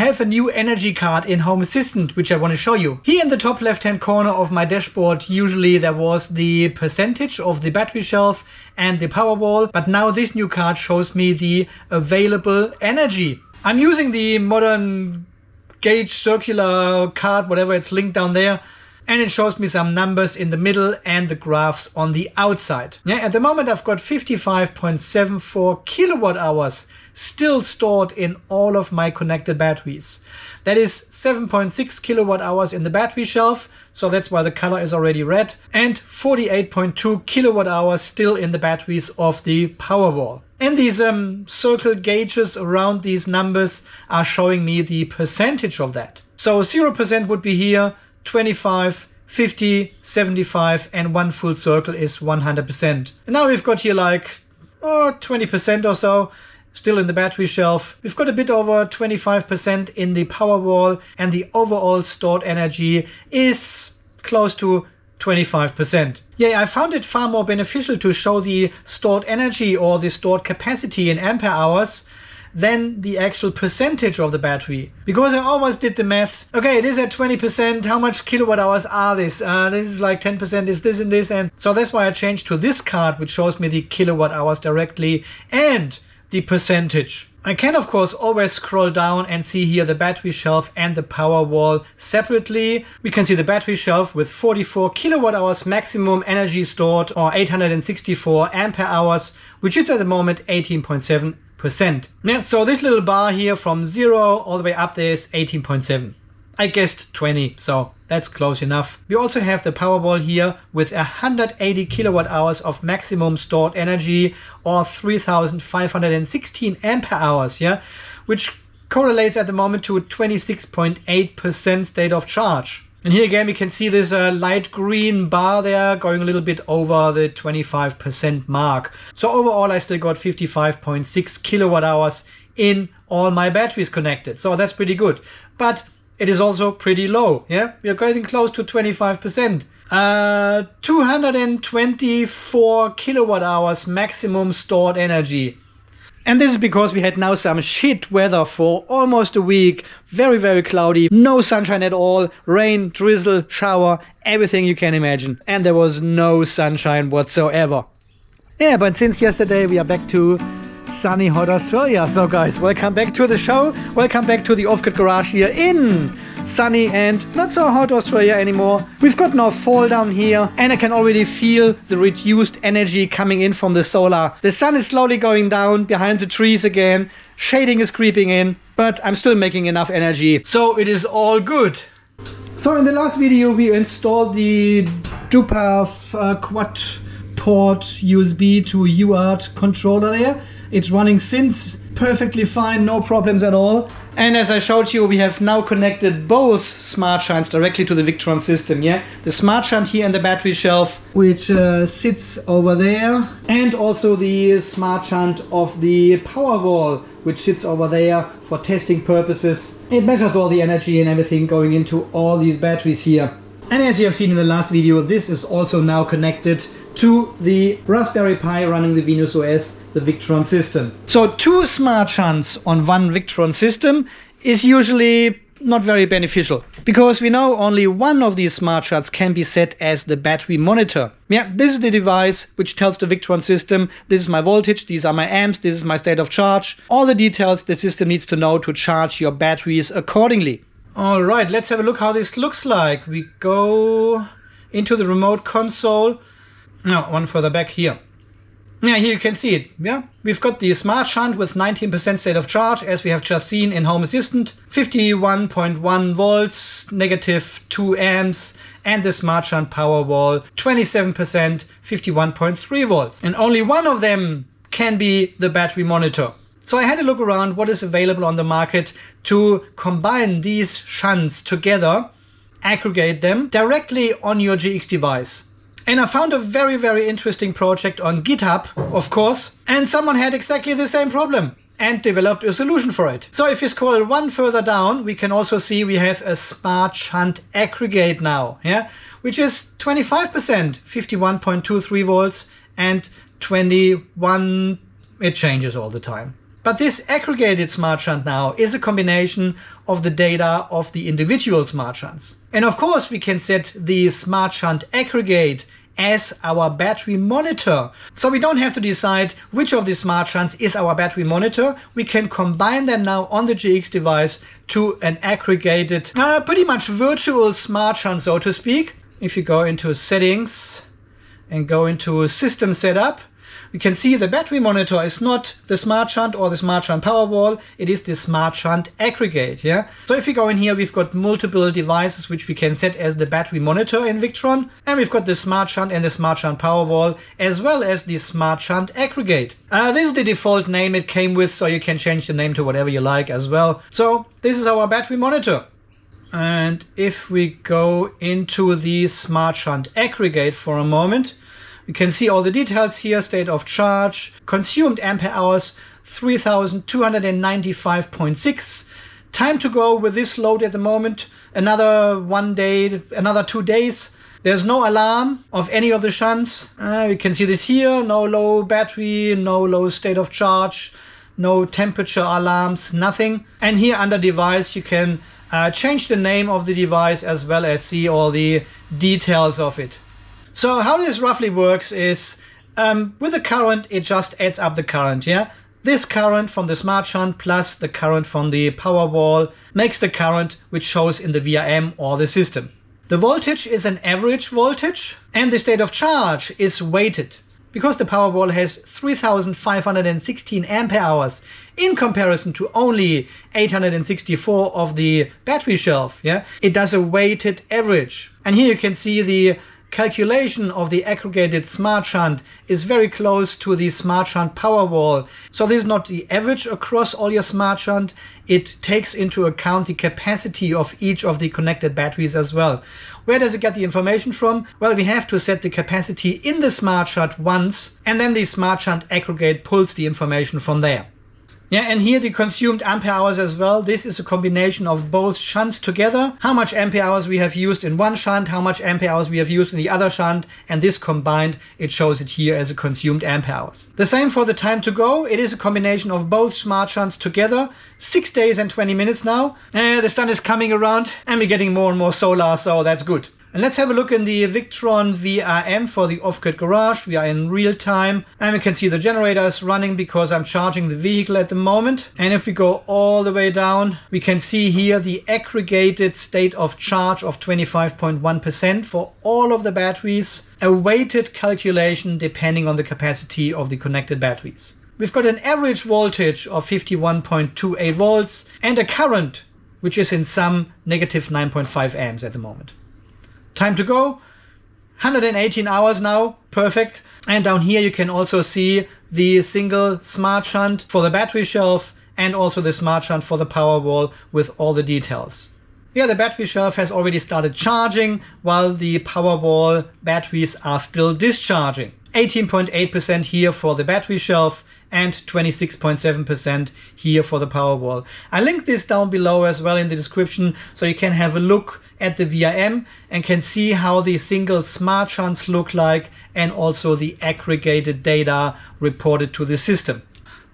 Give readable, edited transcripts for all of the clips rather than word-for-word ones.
have a new energy card in Home Assistant, which I want to show you. Here in the top left-hand corner of my dashboard, usually there was the percentage of the battery shelf and the Powerwall, but now this new card shows me the available energy. I'm using the modern gauge circular card, whatever it's linked down there, and it shows me some numbers in the middle and the graphs on the outside. Yeah, at the moment I've got 55.74 kilowatt hours still stored in all of my connected batteries. That is 7.6 kilowatt hours in the battery shelf, so that's why the color is already red, and 48.2 kilowatt hours still in the batteries of the Powerwall. And these circle gauges around these numbers are showing me the percentage of that. So 0% would be here, 25, 50, 75, and one full circle is 100%. And now we've got here like 20% or so still in the battery shelf. We've got a bit over 25% in the Powerwall, and the overall stored energy is close to 25%. Yeah, I found it far more beneficial to show the stored energy or the stored capacity in ampere hours than the actual percentage of the battery, because I always did the maths. Okay, it is at 20%. How much kilowatt hours are this? This is like 10%, is this and this. And so that's why I changed to this card, which shows me the kilowatt hours directly and the percentage. I can of course always scroll down and see here the battery shelf and the Powerwall separately. We can see the battery shelf with 44 kilowatt hours maximum energy stored, or 864 ampere hours, which is at the moment 18.7%. Yeah, so this little bar here from 0 all the way up there is 18.7. I guessed 20, so that's close enough. We also have the Powerwall here with 180 kilowatt hours of maximum stored energy, or 3,516 ampere hours, yeah, which correlates at the moment to 26.8% state of charge. And here again we can see this light green bar there going a little bit over the 25% mark. So overall I still got 55.6 kilowatt hours in all my batteries connected. So that's pretty good. But it is also pretty low. Yeah, we are getting close to 25%. 224 kilowatt hours maximum stored energy. And this is because we had now some shit weather for almost a week. Very, very cloudy. No sunshine at all. Rain, drizzle, shower, everything you can imagine. And there was no sunshine whatsoever. Yeah, but since yesterday we are back to sunny, hot Australia. So guys, welcome back to the show. Welcome back to the off-grid garage here in sunny and not so hot Australia anymore. We've got no fall down here, and I can already feel the reduced energy coming in from the solar. The sun is slowly going down behind the trees again. Shading is creeping in, but I'm still making enough energy. So it is all good. So in the last video we installed the Dbus quad port USB to UART controller there. It's running since perfectly fine, no problems at all. And as I showed you, we have now connected both Smart Shunts directly to the Victron system. Yeah, the Smart Shunt here in the battery shelf, which sits over there, and also the Smart Shunt of the Powerwall, which sits over there for testing purposes. It measures all the energy and everything going into all these batteries here. And as you have seen in the last video, this is also now connected to the Raspberry Pi running the Venus OS, the Victron system. So 2 Smart Shunts on one Victron system is usually not very beneficial, because we know only one of these Smart Shunts can be set as the battery monitor. Yeah, this is the device which tells the Victron system, this is my voltage, these are my amps, this is my state of charge. All the details the system needs to know to charge your batteries accordingly. All right, let's have a look how this looks like. We go into the remote console. Now, one further back here. Yeah, here you can see it. Yeah, we've got the Smart Shunt with 19% state of charge, as we have just seen in Home Assistant. 51.1 volts, negative 2 amps, and the Smart Shunt Powerwall, 27%, 51.3 volts. And only one of them can be the battery monitor. So I had a look around what is available on the market to combine these shunts together, aggregate them directly on your GX device. And I found a very, very interesting project on GitHub, of course, and someone had exactly the same problem and developed a solution for it. So if you scroll one further down, we can also see we have a Smart Shunt Aggregate now, yeah, which is 25%, 51.23 volts, and 21, it changes all the time. But this aggregated smart shunt now is a combination of the data of the individual smart shunts. And of course we can set the smart shunt aggregate as our battery monitor. So we don't have to decide which of the smart shunts is our battery monitor. We can combine them now on the GX device to an aggregated, pretty much virtual smart shunt, so to speak. If you go into settings and go into system setup, we can see the battery monitor is not the smart shunt or the smart shunt Powerwall, it is the smart shunt aggregate. Yeah. So if we go in here, we've got multiple devices which we can set as the battery monitor in Victron, and we've got the smart shunt and the smart shunt Powerwall, as well as the smart shunt aggregate. This is the default name it came with, so you can change the name to whatever you like as well. So this is our battery monitor. And if we go into the smart shunt aggregate for a moment, you can see all the details here: state of charge, consumed ampere hours 3295.6. Time to go with this load at the moment, another 1 day, another 2 days. There's no alarm of any of the shunts. You can see this here: no low battery, no low state of charge, no temperature alarms, nothing. And here under device you can change the name of the device as well as see all the details of it. So how this roughly works is, with the current, it just adds up the current, yeah? This current from the smart shunt plus the current from the Powerwall makes the current which shows in the VRM or the system. The voltage is an average voltage, and the state of charge is weighted. Because the Powerwall has 3516 ampere hours in comparison to only 864 of the battery shelf, yeah? It does a weighted average. And here you can see the calculation of the aggregated smart shunt is very close to the smart shunt Powerwall. So this is not the average across all your smart shunt. It takes into account the capacity of each of the connected batteries as well. Where does it get the information from? Well, we have to set the capacity in the smart shunt once, and then the smart shunt aggregate pulls the information from there. Yeah, and here the consumed ampere hours as well. This is a combination of both shunts together. How much ampere hours we have used in one shunt, how much ampere hours we have used in the other shunt, and this combined, it shows it here as a consumed ampere hours. The same for the time to go. It is a combination of both smart shunts together. 6 days and 20 minutes now. The sun is coming around and we're getting more and more solar, so that's good. And let's have a look in the Victron VRM for the off-grid garage. We are in real time and we can see the generator is running because I'm charging the vehicle at the moment. And if we go all the way down, we can see here the aggregated state of charge of 25.1% for all of the batteries. A weighted calculation depending on the capacity of the connected batteries. We've got an average voltage of 51.28 volts and a current which is in sum negative 9.5 amps at the moment. Time to go, 118 hours now, perfect. And down here you can also see the single smart shunt for the battery shelf and also the smart shunt for the Powerwall with all the details. Yeah, the battery shelf has already started charging while the Powerwall batteries are still discharging. 18.8% here for the battery shelf and 26.7% here for the Powerwall. I linked this down below as well in the description so you can have a look at the VRM and can see how the single smart shunts look like and also the aggregated data reported to the system.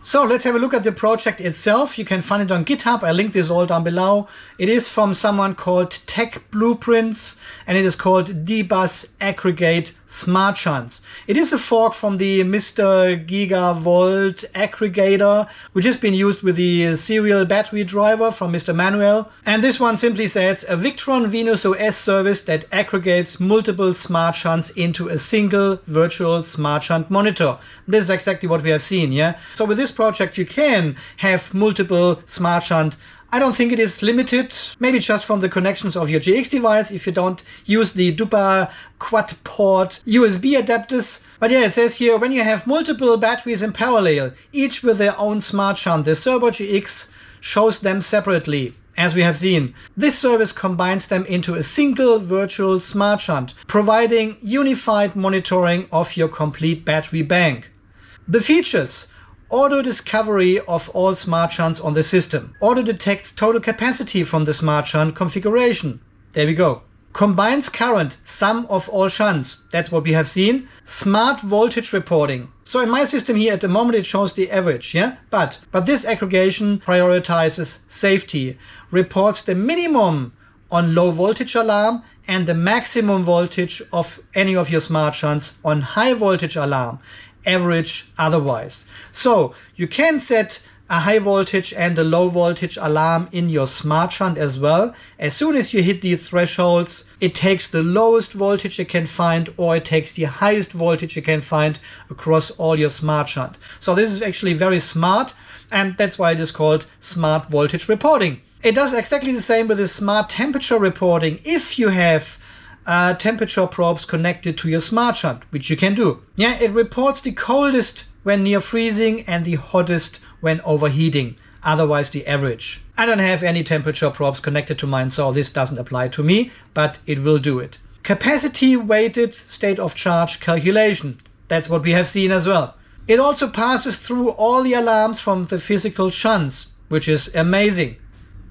So let's have a look at the project itself. You can find it on GitHub. I linked this all down below. It is from someone called Tech Blueprints and it is called Dbus Aggregate Smart Shunts. It is a fork from the Mr. Gigavolt aggregator, which has been used with the serial battery driver from Mr. Manuel. And this one simply says a Victron Venus OS service that aggregates multiple smart shunts into a single virtual smart shunt monitor. This is exactly what we have seen, yeah? So with this project you can have multiple smart shunt. I don't think it is limited, maybe just from the connections of your GX device if you don't use the Dbus quad port USB adapters. But yeah, it says here when you have multiple batteries in parallel, each with their own smart shunt, the Servo GX shows them separately. As we have seen, this service combines them into a single virtual smart shunt, providing unified monitoring of your complete battery bank. The features: auto discovery of all smart shunts on the system. Auto detects total capacity from the smart shunt configuration. There we go. Combines current, sum of all shunts. That's what we have seen. Smart voltage reporting. So in my system here at the moment it shows the average, yeah? But this aggregation prioritizes safety, reports the minimum on low voltage alarm and the maximum voltage of any of your smart shunts on high voltage alarm, average otherwise. So you can set a high voltage and a low voltage alarm in your smart shunt as well. As soon as you hit these thresholds, it takes the lowest voltage you can find or it takes the highest voltage you can find across all your smart shunt. So this is actually very smart, and that's why it is called smart voltage reporting. It does exactly the same with the smart temperature reporting if you have temperature probes connected to your smart shunt, which you can do. Yeah, it reports the coldest when near freezing and the hottest when overheating, otherwise the average. I don't have any temperature probes connected to mine, so this doesn't apply to me, but it will do it. Capacity weighted state of charge calculation. That's what we have seen as well. It also passes through all the alarms from the physical shunts, which is amazing.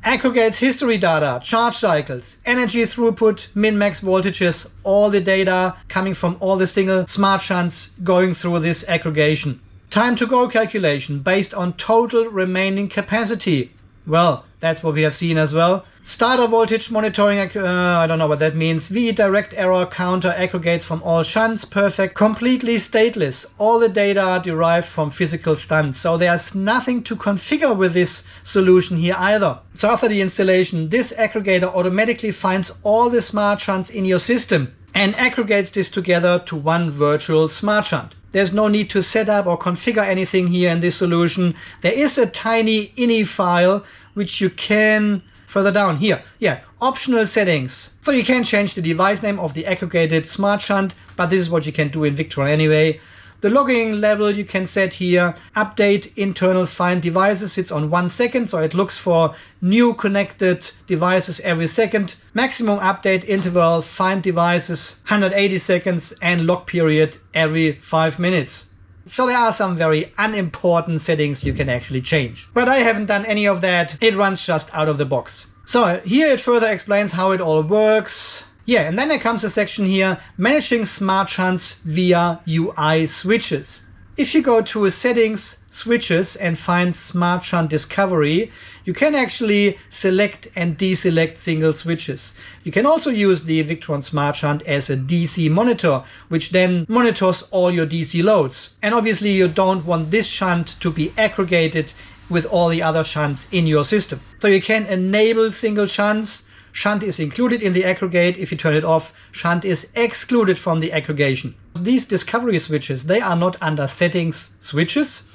Aggregates history data, charge cycles, energy throughput, min-max voltages, all the data coming from all the single smart shunts going through this aggregation. Time to go calculation based on total remaining capacity. Well, that's what we have seen as well. Starter voltage monitoring, I don't know what that means. VE direct error counter aggregates from all shunts, perfect. Completely stateless. All the data are derived from physical shunts. So there's nothing to configure with this solution here either. So after the installation, this aggregator automatically finds all the smart shunts in your system and aggregates this together to one virtual smart shunt. There's no need to set up or configure anything here in this solution. There is a tiny ini file which you can further down here. Yeah, optional settings. So you can change the device name of the aggregated smart shunt, but this is what you can do in Victron anyway. The logging level you can set here. Update internal find devices. It's on 1 second, so it looks for new connected devices every second. Maximum update interval, find devices 180 seconds and log period every 5 minutes. So there are some very unimportant settings you can actually change. But I haven't done any of that. It runs just out of the box. So here it further explains how it all works. Yeah, and then there comes a section here, managing smart shunts via UI switches. If you go to settings, switches and find smart shunt discovery, you can actually select and deselect single switches. You can also use the Victron Smart Shunt as a DC monitor, which then monitors all your DC loads. And obviously you don't want this shunt to be aggregated with all the other shunts in your system. So you can enable single shunts. Shunt is included in the aggregate. If you turn it off, shunt is excluded from the aggregation. These discovery switches, they are not under settings switches.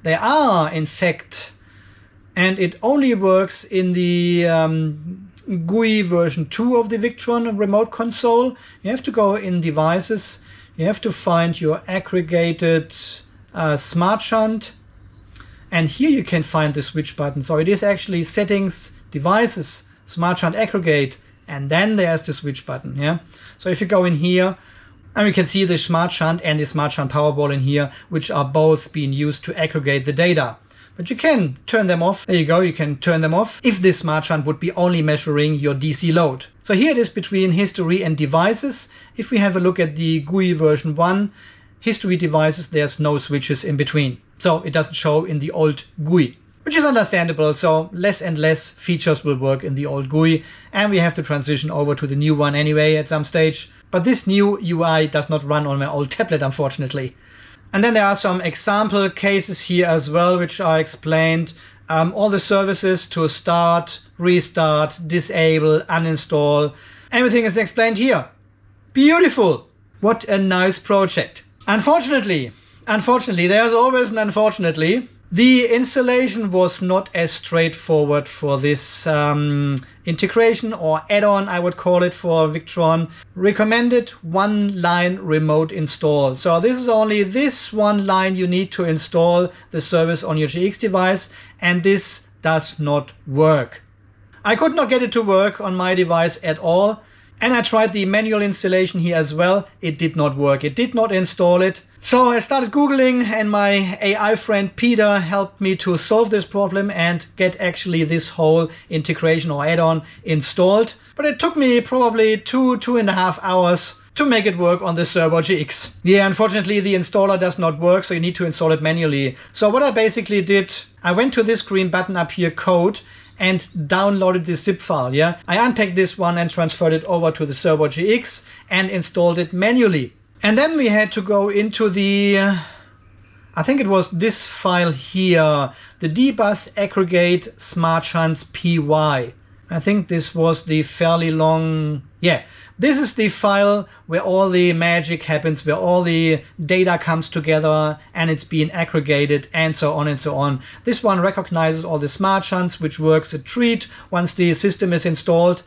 They are, in fact, and it only works in the GUI version 2 of the Victron remote console. You have to go in devices. You have to find your aggregated smart shunt. And here you can find the switch button. So it is actually settings, devices, smart shunt aggregate, and then there's the switch button. Yeah. So if you go in here, and we can see the smart shunt and the smart shunt powerball in here, which are both being used to aggregate the data. But you can turn them off. There you go. You can turn them off if this smart shunt would be only measuring your DC load. So here it is between history and devices. If we have a look at the GUI version 1, history devices, there's no switches in between. So it doesn't show in the old GUI. Which is understandable, so less and less features will work in the old GUI, and we have to transition over to the new one anyway at some stage. But this new UI does not run on my old tablet, unfortunately. And then there are some example cases here as well, which are explained. All the services to start, restart, disable, uninstall. Everything is explained here. Beautiful! What a nice project. Unfortunately, there's always an unfortunately. The installation was not as straightforward for this integration or add-on, I would call it, for Victron. Recommended one line remote install. So this is only this one line you need to install the service on your GX device, and this does not work. I could not get it to work on my device at all. And I tried the manual installation here as well. It did not work. It did not install it. So I started Googling, and my AI friend Peter helped me to solve this problem and get actually this whole integration or add-on installed. But it took me probably 2.5 hours to make it work on the Servo GX. Yeah, unfortunately the installer does not work, so you need to install it manually. So what I basically did, I went to this green button up here, code, and downloaded this zip file. Yeah, I unpacked this one and transferred it over to the Servo GX and installed it manually. And then we had to go into the, I think it was this file here, the Dbus aggregate Smart Shunts PY. I think this was the fairly long, yeah, this is the file where all the magic happens, where all the data comes together and it's being aggregated and so on and so on. This one recognizes all the smart shunts, which works a treat once the system is installed,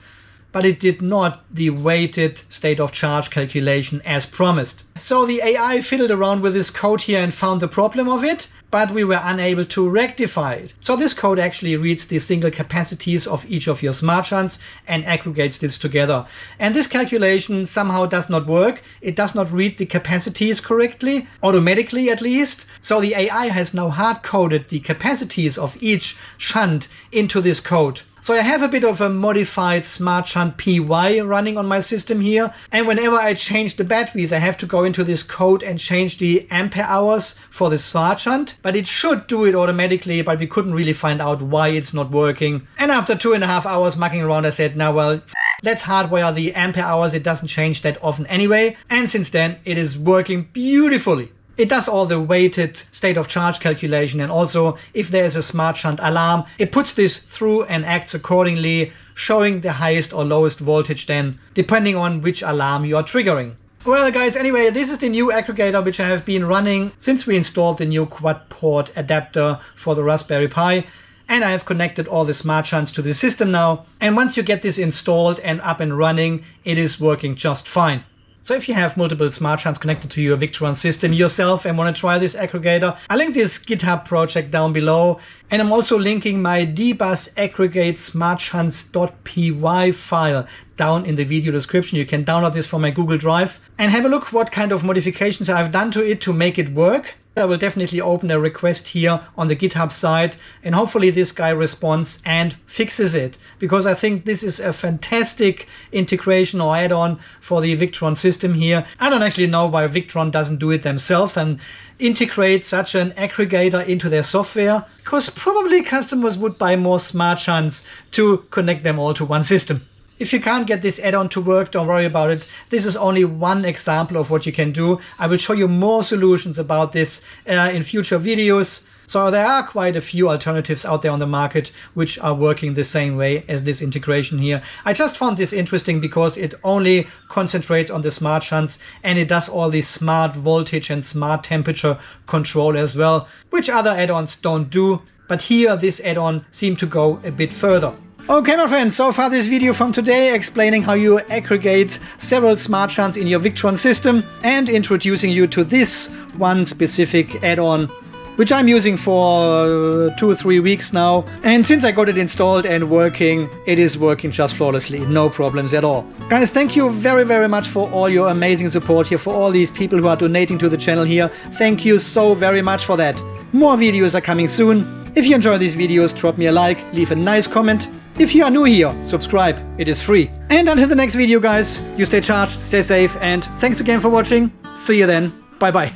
but it did not the weighted state of charge calculation as promised. So the AI fiddled around with this code here and found the problem of it, but we were unable to rectify it. So this code actually reads the single capacities of each of your smart shunts and aggregates this together. And this calculation somehow does not work. It does not read the capacities correctly, automatically at least. So the AI has now hard-coded the capacities of each shunt into this code. So I have a bit of a modified Smart Shunt PY running on my system here. And whenever I change the batteries, I have to go into this code and change the ampere hours for the Smart Shunt. But it should do it automatically, but we couldn't really find out why it's not working. And after 2.5 hours mucking around, I said, now well, let's hardwire the ampere hours. It doesn't change that often anyway. And since then, it is working beautifully. It does all the weighted state of charge calculation, and also if there is a smart shunt alarm, it puts this through and acts accordingly, showing the highest or lowest voltage then, depending on which alarm you are triggering. Well guys, anyway, this is the new aggregator which I have been running since we installed the new quad port adapter for the Raspberry Pi. And I have connected all the smart shunts to the system now. And once you get this installed and up and running, it is working just fine. So if you have multiple smart shunts connected to your Victron system yourself and want to try this aggregator, I'll link this GitHub project down below. And I'm also linking my Dbus aggregate smartshunts.py file down in the video description. You can download this from my Google Drive and have a look what kind of modifications I've done to it to make it work. I will definitely open a request here on the GitHub side, and hopefully this guy responds and fixes it, because I think this is a fantastic integration or add-on for the Victron system here. I don't actually know why Victron doesn't do it themselves and integrate such an aggregator into their software, because probably customers would buy more smart shunts to connect them all to one system. If you can't get this add-on to work, don't worry about it. This is only one example of what you can do. I will show you more solutions about this in future videos. So there are quite a few alternatives out there on the market which are working the same way as this integration here. I just found this interesting because it only concentrates on the smart shunts and it does all the smart voltage and smart temperature control as well, which other add-ons don't do. But here this add-on seemed to go a bit further. Okay my friends, so far this video from today explaining how you aggregate several smart shunts in your Victron system and introducing you to this one specific add-on which I'm using for 2 or 3 weeks now. And since I got it installed and working, it is working just flawlessly, no problems at all. Guys, thank you very, very much for all your amazing support here, for all these people who are donating to the channel here. Thank you so very much for that. More videos are coming soon. If you enjoy these videos, drop me a like, leave a nice comment. If you are new here, subscribe, it is free. And until the next video guys, you stay charged, stay safe, and thanks again for watching. See you then, bye bye.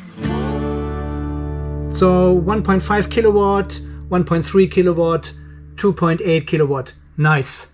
So 1.5 kilowatt, 1.3 kilowatt, 2.8 kilowatt, nice.